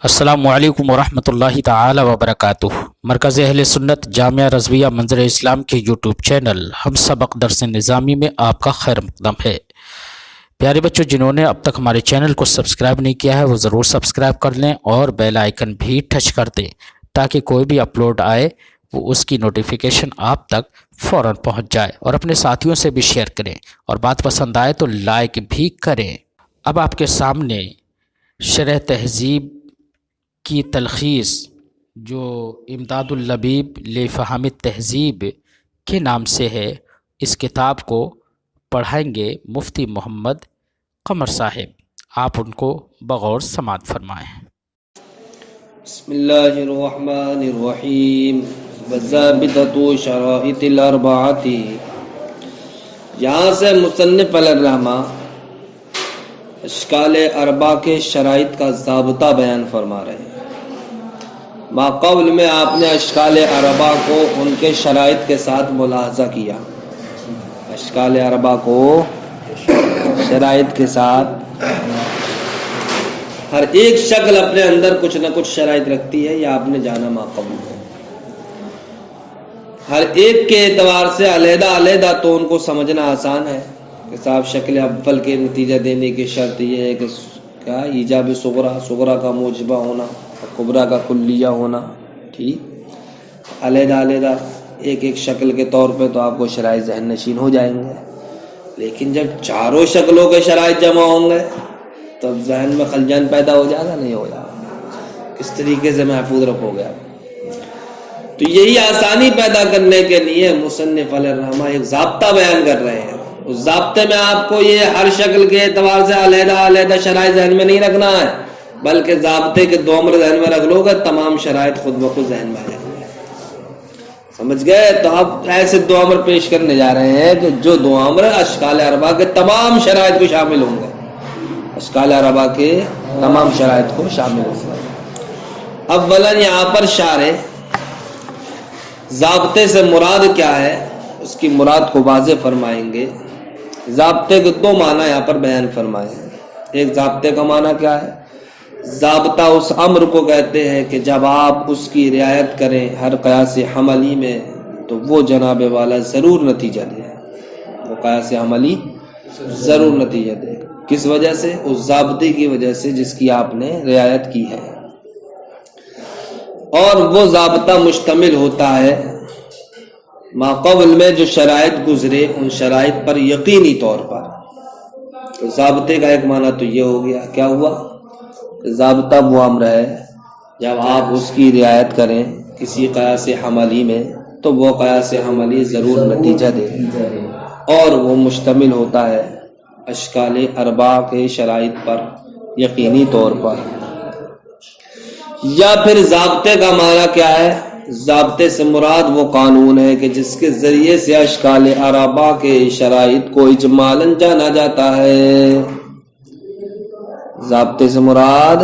السلام علیکم ورحمۃ اللہ تعالی وبرکاتہ۔ مرکز اہل سنت جامعہ رضویہ منظر اسلام کے یوٹیوب چینل ہم سبق درس نظامی میں آپ کا خیر مقدم ہے۔ پیارے بچوں، جنہوں نے اب تک ہمارے چینل کو سبسکرائب نہیں کیا ہے وہ ضرور سبسکرائب کر لیں اور بیل آئیکن بھی ٹچ کر دیں تاکہ کوئی بھی اپلوڈ آئے وہ اس کی نوٹیفیکیشن آپ تک فوراً پہنچ جائے، اور اپنے ساتھیوں سے بھی شیئر کریں، اور بات پسند آئے تو لائک بھی کریں۔ اب آپ کے سامنے شرح تہذیب کی تلخیص جو امداد اللبیب لفہم التہذیب کے نام سے ہے، اس کتاب کو پڑھائیں گے مفتی محمد قمر صاحب۔ آپ ان کو بغور سماعت فرمائیں۔ بسم اللہ الرحمن الرحیم۔ والضابطۃ شرائط الاربعۃ، یہاں سے مصنف علیہ الرحمہ اشکال اربع کے شرائط کا ضابطہ بیان فرما رہے ہیں۔ ماقبل میں آپ نے اشکال اربع کو ان کے شرائط کے ساتھ ملاحظہ کیا، اشکال اربع کو شرائط کے ساتھ، ہر ایک شکل اپنے اندر کچھ نہ کچھ شرائط رکھتی ہے، یہ آپ نے جانا ماقبل میں۔ ہر ایک کے اعتبار سے علیحدہ علیحدہ تو ان کو سمجھنا آسان ہے کہ صاحب شکل اول کے نتیجہ دینے کی شرط یہ ہے کہ کیا ایجاب صغرا، صغرا کا موجبہ ہونا، کبرا کا کلیہ ہونا، ٹھیک، علیحدہ علیحدہ ایک ایک شکل کے طور پہ تو آپ کو شرائط ذہن نشین ہو جائیں گے، لیکن جب چاروں شکلوں کے شرائط جمع ہوں گے تو ذہن میں خلجان پیدا ہو جائے گا، نہیں ہو جائے گا، کس طریقے سے محفوظ رکھو گے آپ۔ تو یہی آسانی پیدا کرنے کے لیے مصنف علیہ الرحمہ ایک ضابطہ بیان کر رہے ہیں۔ اس ضابطے میں آپ کو یہ ہر شکل کے اعتبار سے علیحدہ علیحدہ شرائط ذہن میں نہیں رکھنا ہے، بلکہ ضابطے کے دو امر ذہن میں رکھ لو گے، تمام شرائط خود بخود ذہن میں آ جائیں گے۔ سمجھ گئے؟ تو اب ایسے دو امر پیش کرنے جا رہے ہیں کہ جو دو امر اشکال اربع کے تمام شرائط کو شامل ہوں گے، اشکال اربع کے تمام شرائط کو شامل ہوں گے۔ اولاً یہاں پر شارح ضابطے سے مراد کیا ہے اس کی مراد کو واضح فرمائیں گے۔ ضابطے کے دو معنی یہاں پر بیان فرمائے ہیں۔ ایک ضابطے کا معنی کیا ہے؟ ضابطہ اس امر کو کہتے ہیں کہ جب آپ اس کی رعایت کریں ہر قیاس حملی میں تو وہ جناب والا ضرور نتیجہ دے، وہ قیاس حملی ضرور نتیجہ دے۔ کس وجہ سے؟ اس ضابطے کی وجہ سے جس کی آپ نے رعایت کی ہے، اور وہ ضابطہ مشتمل ہوتا ہے ماقبل میں جو شرائط گزرے ان شرائط پر یقینی طور پر۔ تو ضابطے کا ایک معنی تو یہ ہو گیا، کیا ہوا؟ ضابطہ وہ امر ہے جب آپ اس کی رعایت کریں کسی قیاس حملی میں تو وہ قیاس حملی ضرور نتیجہ دے، اور وہ مشتمل ہوتا ہے اشکال اربع کے شرائط پر یقینی طور پر۔ یا پھر ضابطے کا معنی کیا ہے؟ ضابطے سے مراد وہ قانون ہے کہ جس کے ذریعے سے اشکال اربع کے شرائط کو اجمالاً جانا جاتا ہے۔ ضابطے سے مراد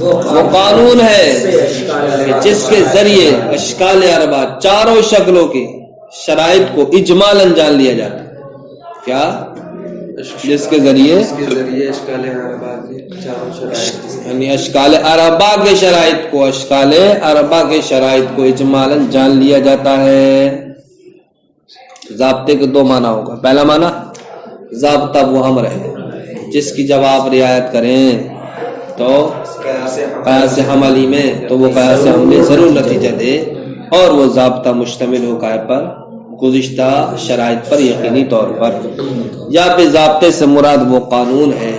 وہ قانون ہے کہ جس کے ذریعے اشکال اربع چاروں شکلوں کے شرائط کو اجمالاً جان لیا جاتا ہے۔ کیا؟ جس کے ذریعے یعنی اشکال اربع کے شرائط کو، اشکال اربع کے شرائط کو اجمالاً جان لیا جاتا ہے۔ ضابطے کے دو معنی ہوگا۔ پہلا معنی ضابطہ وہ امر ہے جس کی جب آپ رعایت کریں تو قیاس حملی میں تو وہ قیاس حملی ضرور نتیجہ دے، اور وہ ضابطہ مشتمل ہو قائم پر گزشتہ شرائط پر یقینی طور پر۔ یا پھر ضابطے سے مراد وہ قانون ہے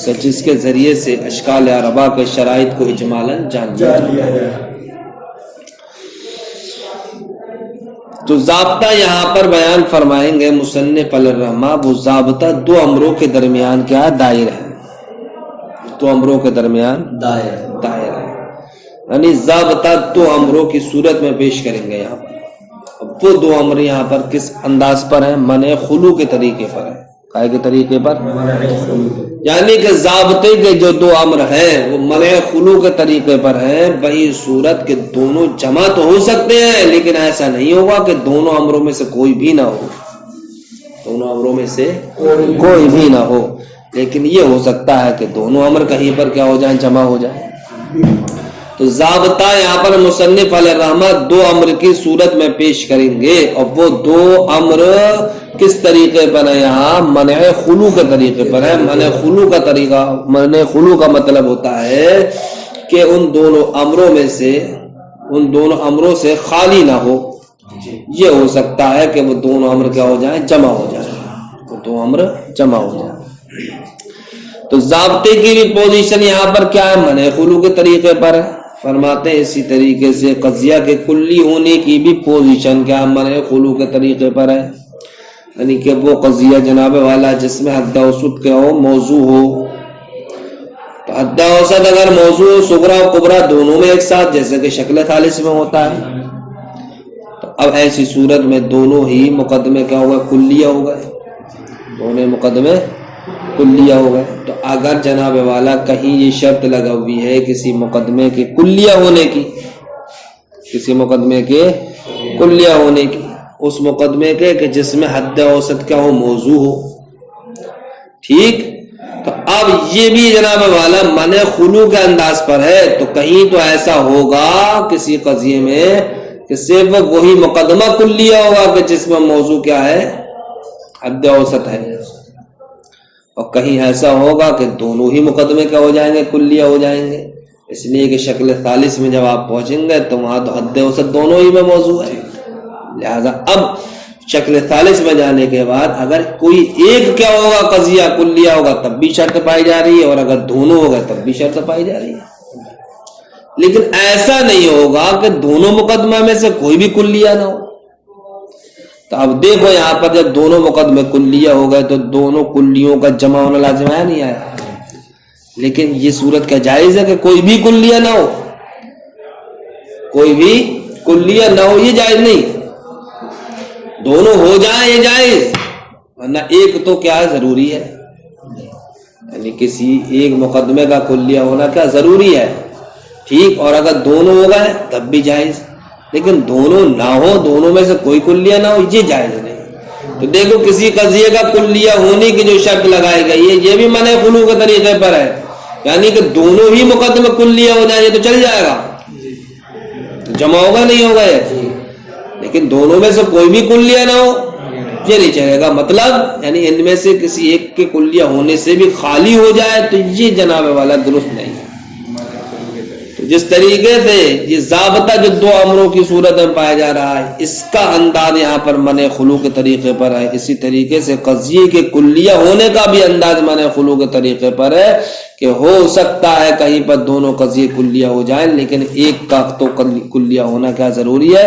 کہ جس کے ذریعے سے اشکال اربع کے شرائط کو اجمالاً جان لیا جائے۔ تو ضابطہ یہاں پر بیان فرمائیں گے مصنف علیہ الرحمہ، وہ ضابطہ دو امروں کے درمیان کیا دائر ہے، دو امروں کے درمیان دائر ہے، یعنی ضابطہ دو امروں کی صورت میں پیش کریں گے یہاں پر۔ اب وہ دو امر یہاں پر کس انداز پر ہیں؟ منع خلو کے طریقے پر ہے۔ کائے کے طریقے پر؟ یعنی کہ ضابطے کے جو دو امر ہیں وہ منع خلو کے طریقے پر ہیں، وہی صورت کے دونوں جمع تو ہو سکتے ہیں لیکن ایسا نہیں ہوگا کہ دونوں امروں میں سے کوئی بھی نہ ہو، دونوں امروں میں سے کوئی بھی نہ ہو، لیکن یہ ہو سکتا ہے کہ دونوں امر کہیں پر کیا ہو جائیں؟ جمع ہو جائیں۔ تو ضابطہ یہاں پر مصنف علیہ الرحمت دو امر کی صورت میں پیش کریں گے، اور وہ دو امر کس طریقے پر ہے؟ یہاں منع خلو کے طریقے پر ہے۔ منع خلو کا مطلب ہوتا ہے کہ ان دونوں امروں سے خالی نہ ہو۔ یہ ہو سکتا ہے کہ وہ دونوں امر کیا ہو جائیں؟ جمع ہو جائیں، وہ دو امر جمع ہو جائیں۔ تو ضابطے کی بھی پوزیشن یہاں پر کیا ہے؟ منع خلو کے طریقے پر ہے۔ فرماتے ہیں اسی طریقے سے قضیہ کے کلی ہونے کی بھی پوزیشن کیا منع خلو کے طریقے پر ہے، یعنی کہ وہ قضیہ جناب والا جس میں حد اوسط کیا ہو؟ موضوع ہو۔ تو حد اوسط اگر موضوع صغرا و کبرا دونوں میں ایک ساتھ، جیسے کہ شکل ثالث میں ہوتا ہے، تو اب ایسی صورت میں دونوں ہی مقدمے کیا ہو گئے؟ کلیہ ہو گئے، دونوں مقدمے کلیہ ہو گئے۔ تو اگر جناب والا کہیں یہ شرط لگا ہوئی ہے کسی مقدمے کے کلیہ ہونے کی، کسی مقدمے کے کلیہ ہونے کی، اس مقدمے کے کہ جس میں حد اوسط کیا ہو؟ موضوع ہو، ٹھیک، تو اب یہ بھی جناب والا منع خلو کے انداز پر ہے۔ تو کہیں تو ایسا ہوگا کسی قضیے میں کہ صرف وہی مقدمہ کلیہ ہوگا کہ جس میں موضوع کیا ہے؟ حد اوسط ہے، اور کہیں ایسا ہوگا کہ دونوں ہی مقدمے کیا ہو جائیں گے؟ کلیہ ہو جائیں گے، اس لیے کہ شکل ثالث میں جب آپ پہنچیں گے تو وہاں تو حد اوسط دونوں ہی میں موضوع ہے۔ لہذا اب شکل ثالث میں جانے کے بعد اگر کوئی ایک کیا ہوگا؟ قضیہ کلیہ ہوگا، تب بھی شرط پائی جا رہی ہے، اور اگر دونوں ہوگا تب بھی شرط پائی جا رہی ہے۔ لیکن ایسا نہیں ہوگا کہ دونوں مقدمہ میں سے کوئی بھی کلیہ نہ ہو۔ تو اب دیکھو یہاں پر جب دونوں مقدمے کلیہ ہو گئے تو دونوں کلیوں کا جمع ہونا لازم ہے نہیں آیا؟ لیکن یہ صورت کیا جائز ہے کہ کوئی بھی کلیہ نہ ہو؟ کوئی بھی کلیہ نہ ہو یہ جائز نہیں، دونوں ہو جائیں یہ جائز، ورنہ ایک تو کیا ہے؟ ضروری ہے، یعنی کسی ایک مقدمے کا کلیہ ہونا کیا ضروری ہے، ٹھیک، اور اگر دونوں ہو گئے تب بھی جائز، لیکن دونوں نہ ہو، دونوں میں سے کوئی کلیہ نہ ہو یہ جائز نہیں۔ تو دیکھو کسی قضیے کا کلیہ ہونے کی جو شرط لگائی گئی ہے یہ بھی منع خلو کے طریقے پر ہے، یعنی کہ دونوں ہی مقدمے کلیہ ہو جائیں تو چل جائے گا، جمع ہوگا نہیں ہوگا یہ، لیکن دونوں میں سے کوئی بھی کلیہ نہ ہو یہ نہیں چلے گا، مطلب یعنی ان میں سے کسی ایک کے کلیہ ہونے سے بھی خالی ہو جائے تو یہ جناب والا درست نہیں ہے۔ تو جس طریقے سے یہ ضابطہ جو دو امروں کی صورت میں پایا جا رہا ہے اس کا انداز یہاں پر منع خلو کے طریقے پر ہے، اسی طریقے سے قضیے کے کلیہ ہونے کا بھی انداز منع خلو کے طریقے پر ہے کہ ہو سکتا ہے کہیں پر دونوں قضیے کلیہ ہو جائیں لیکن ایک کا تو کلیہ ہونا کیا ضروری ہے،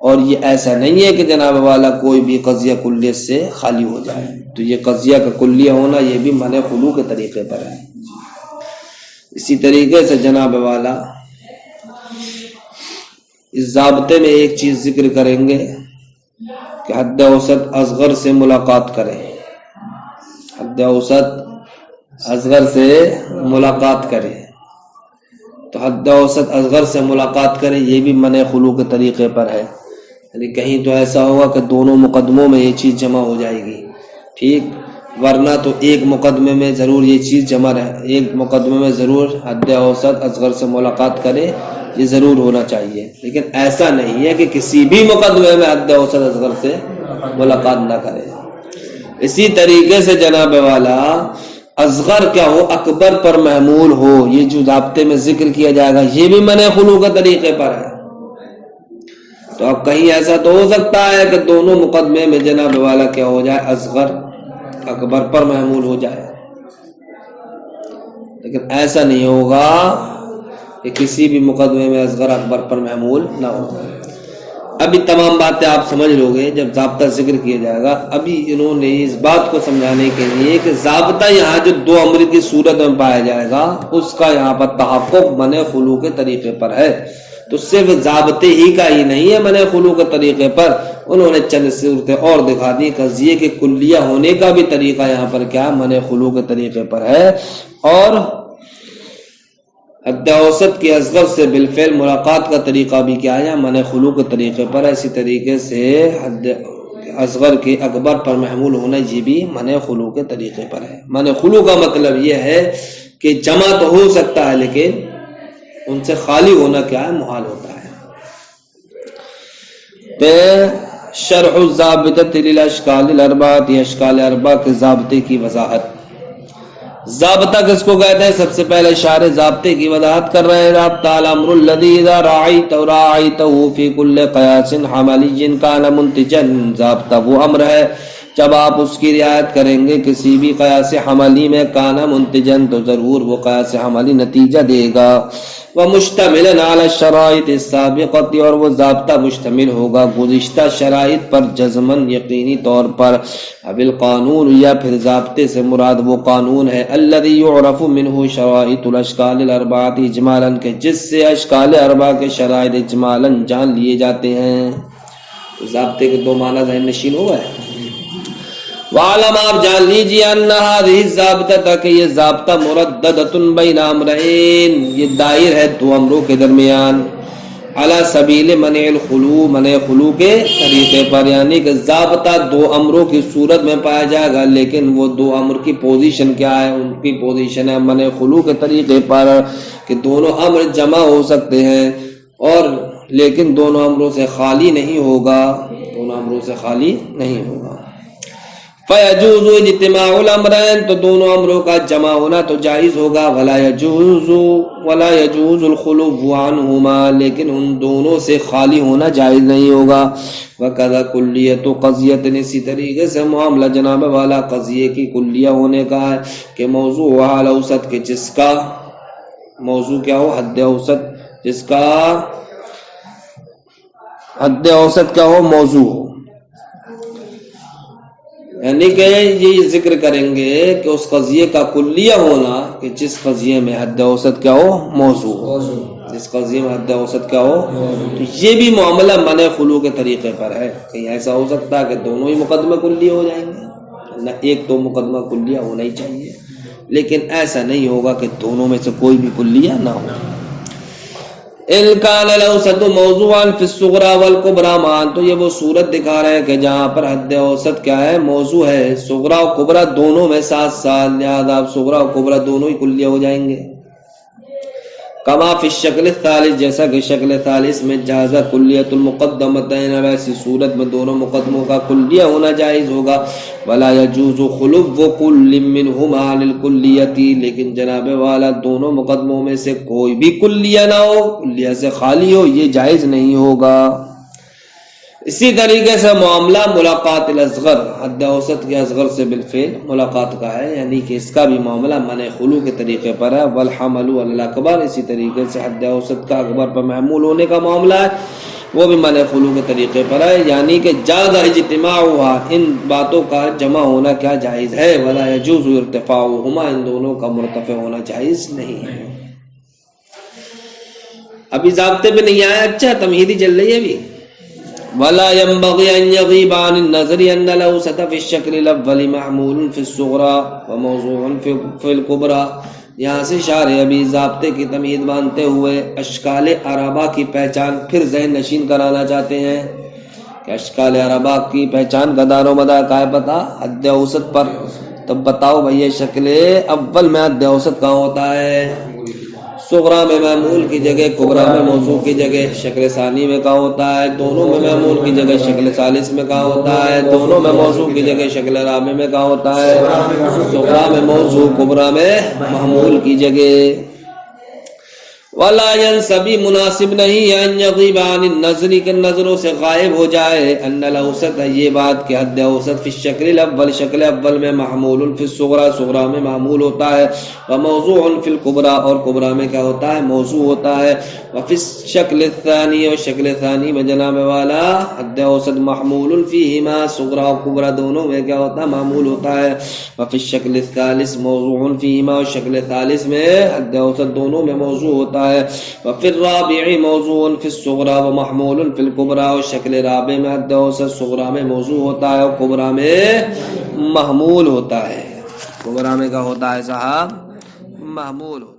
اور یہ ایسا نہیں ہے کہ جناب والا کوئی بھی قضیہ کلیہ سے خالی ہو جائے۔ تو یہ قضیہ کا کلیہ ہونا یہ بھی منع خلو کے طریقے پر ہے۔ اسی طریقے سے جناب والا اس ضابطے میں ایک چیز ذکر کریں گے کہ حد اوسط اصغر سے ملاقات کریں، حد اوسط اصغر سے ملاقات کریں، تو حد اوسط اصغر سے ملاقات کریں یہ بھی منع خلو کے طریقے پر ہے، یعنی کہیں تو ایسا ہوگا کہ دونوں مقدموں میں یہ چیز جمع ہو جائے گی، ٹھیک، ورنہ تو ایک مقدمے میں ضرور یہ چیز جمع رہے، ایک مقدمے میں ضرور حد اوسط اصغر سے ملاقات کرے یہ ضرور ہونا چاہیے، لیکن ایسا نہیں ہے کہ کسی بھی مقدمے میں حد اوسط اصغر سے ملاقات نہ کرے۔ اسی طریقے سے جناب والا اصغر کیا ہو؟ اکبر پر محمول ہو، یہ جو ضابطے میں ذکر کیا جائے گا یہ بھی منع خلو کے طریقے پر ہے۔ تو اب کہیں ایسا تو ہو سکتا ہے کہ دونوں مقدمے میں جناب والا کیا ہو جائے؟ اصغر اکبر پر محمول ہو جائے، لیکن ایسا نہیں ہوگا کہ کسی بھی مقدمے میں اصغر اکبر پر محمول نہ ہو۔ ابھی تمام باتیں آپ سمجھ لو گے جب ضابطہ ذکر کیا جائے گا۔ ابھی انہوں نے اس بات کو سمجھانے کے لیے کہ ضابطہ یہاں جو دو امر کی صورت میں پایا جائے گا اس کا یہاں پر تحقق منع خلو کے طریقے پر ہے، تو صرف ضابطے ہی کا ہی نہیں ہے منع خلو کے طریقے پر، انہوں نے چند صورتیں اور دکھا دی، قضیے کے کلیہ ہونے کا بھی طریقہ یہاں پر کیا منع خلو کے طریقے پر ہے، اور حد اوسط کے اصغر سے بالفعل ملاقات کا طریقہ بھی کیا ہے؟ منع خلو کے طریقے پر ہے۔ اسی طریقے سے حد اصغر کے اکبر پر محمول ہونا یہ بھی منع خلو کے طریقے پر ہے۔ منع خلو کا مطلب یہ ہے کہ جمع تو ہو سکتا ہے لیکن ان سے خالی ہونا کیا ہے؟ محال ہوتا ہے. شرح الضابطۃ للاشکال الاربعۃ، یہ اشکال اربعہ کے ضابطے کی وضاحت. ضابطہ کس کو کہتے ہیں؟ سب سے پہلے شارح ضابطے کی وضاحت کر رہے ہیں. ضابطہ الامر الذی اذا راعیتہ فی کل قیاس حملی کان منتجا. ضابطہ وہ امر ہے جب آپ اس کی رعایت کریں گے کسی بھی قیاس حملی میں، کانا منتجن تو ضرور وہ قیاس حملی نتیجہ دے گا. ومشتمل علی الشرائط السابقۃ، اور وہ ضابطہ مشتمل ہوگا گزشتہ شرائط پر جزماً یقینی طور پر. اب القانون، یا پھر ضابطے سے مراد وہ قانون ہے الذی یعرف منہ شرائط الاشکال الاربعۃ اجمالاً، کہ جس سے اشکال اربعہ کے شرائط اجمالاً جان لیے جاتے ہیں. ضابطے کے دو معنی ذہن نشین ہوا ہے. وعلم، آپ جان لیجیے، ان هذه الضابطہ، کہ یہ ضابطہ مرددۃ بین امرین، یہ دائر ہے دو امروں کے درمیان. علی سبیل منع الخلو، منع خلو کے طریقے پر، یعنی کہ ضابطہ دو امروں کی صورت میں پایا جائے گا، لیکن وہ دو امر کی پوزیشن کیا ہے؟ ان کی پوزیشن ہے منع خلو کے طریقے پر، کہ دونوں امر جمع ہو سکتے ہیں اور لیکن دونوں امروں سے خالی نہیں ہوگا، دونوں امروں سے خالی نہیں ہوگا. فیجوز اجتماع الامرین، تو دونوں امروں کا جمع ہونا تو جائز ہوگا. ولا یجوز الخلو عنہما، لیکن ان دونوں سے خالی ہونا جائز نہیں ہوگا. وکذا کلیۃ قضیۃ، اسی طریقے سے معاملہ جناب والا قضیے کی کلیہ ہونے کا ہے، کہ موضوع حال اوسط، کہ جس کا موضوع کیا ہو؟ حد اوسط، جس کا حد اوسط کیا ہو؟ موضوع ہو. یعنی کہ یہ ذکر کریں گے کہ اس قضیے کا کلیہ ہونا، کہ جس قضیے میں حد اوسط کیا ہو؟ موضوع ہو. جس قضیے میں حد اوسط کیا ہو؟ تو یہ بھی معاملہ منع خلو کے طریقے پر ہے. کہیں ایسا ہو سکتا ہے کہ دونوں ہی مقدمہ کلیہ ہو جائیں گے، نہ ایک تو مقدمہ کلیہ ہونا ہی چاہیے، لیکن ایسا نہیں ہوگا کہ دونوں میں سے کوئی بھی کلیہ نہ ہو. ان کان الاوسط موضوعا فی الصغری والکبری معا، تو یہ وہ صورت دکھا رہے ہیں کہ جہاں پر حد اوسط کیا ہے؟ موضوع ہے. صغری و کبری دونوں میں ساتھ ساتھ، لہذا اب صغری و کبری دونوں ہی کلیہ ہو جائیں گے. کما فی الشکل الثالث، جیسا کہ شکل ثالث میں جاز کلیۃ المقدمتین، ویسی صورت میں دونوں مقدموں کا کلیہ ہونا جائز ہوگا. ولا یجوز خلو کل منہما عن الکلیۃ، لیکن جناب والا دونوں مقدموں میں سے کوئی بھی کلیہ نہ ہو، کلیہ سے خالی ہو، یہ جائز نہیں ہوگا. اسی طریقے سے معاملہ ملاقات الاصغر، حد اوسط کے اصغر سے بالفعل ملاقات کا ہے، یعنی کہ اس کا بھی معاملہ منع خلو کے طریقے پر ہے. والحمل علی الاکبر، اسی طریقے سے حد اوسط کا اکبر پر محمول ہونے کا معاملہ ہے، وہ بھی منع خلو کے طریقے پر ہے، یعنی کہ جاز اجتماعها، ان باتوں کا جمع ہونا کیا جائز ہے. ولا یجوز ارتفاعهما، ان دونوں کا مرتفع ہونا جائز نہیں ہے. ابھی ضابطے پہ نہیں آیا، اچھا تمہیدی چل رہی ہے ابھی. ولا ينبغي ان يغيب عن النظر ان الاوسط في الشكل الاول محمول في الصغرى وموضوع في الكبرى. یہاں سے شارح ابھی ضابطے کی تمہید مانتے ہوئے اشکال اربعہ کی پہچان پھر ذہن نشین کرانا چاہتے ہیں کہ اشکال اربعہ کی پہچان کا دار و مدار کا ہے پتہ حد اوسط پر. تب بتاؤ بھئی شکل اول میں حد اوسط کہاں ہوتا ہے؟ صغرا میں معمول کی جگہ، کبرا میں موضوع کی جگہ. شکل ثانی میں کہاں ہوتا ہے؟ دونوں میں معمول کی جگہ. شکل ثالث میں کہاں ہوتا ہے؟ دونوں میں موضوع کی جگہ. شکل رابع میں کہاں ہوتا ہے؟ صغرا میں موضوع، کبرا میں معمول کی جگہ. ولا ينسبی، مناسب نہیں ہے، ان یغیب عن النظر، کے نظروں سے غائب ہو جائے. ان الاوسط، یہ بات کہ حد اوسط فی الشکل الاول، شکل اول میں محمول فی الصغرى، صغرا میں معمول ہوتا ہے. وموضوع فی الکبرى، اور کبرا میں کیا ہوتا ہے؟ موضوع ہوتا ہے. وفی الشکل الثانی، اور شکل ثانی میں جناب والا حد اوسط محمول فیہما، صغرا و کبرا دونوں میں کیا ہوتا ہے؟ معمول ہوتا ہے. وفی الشکل الثالث موضوع فیہما، اور شکل ثالث میں حد اوسط دونوں میں موضوع ہوتا ہے. وفی الرابع موضوع فی الصغرى ومحمول فی الکبرى، اور شکل رابع میں حد اوسط صغرا میں موضوع ہوتا ہے اور کبرا میں محمول ہوتا ہے. کبرا میں کیا ہوتا ہے صاحب؟ محمول ہوتا ہے.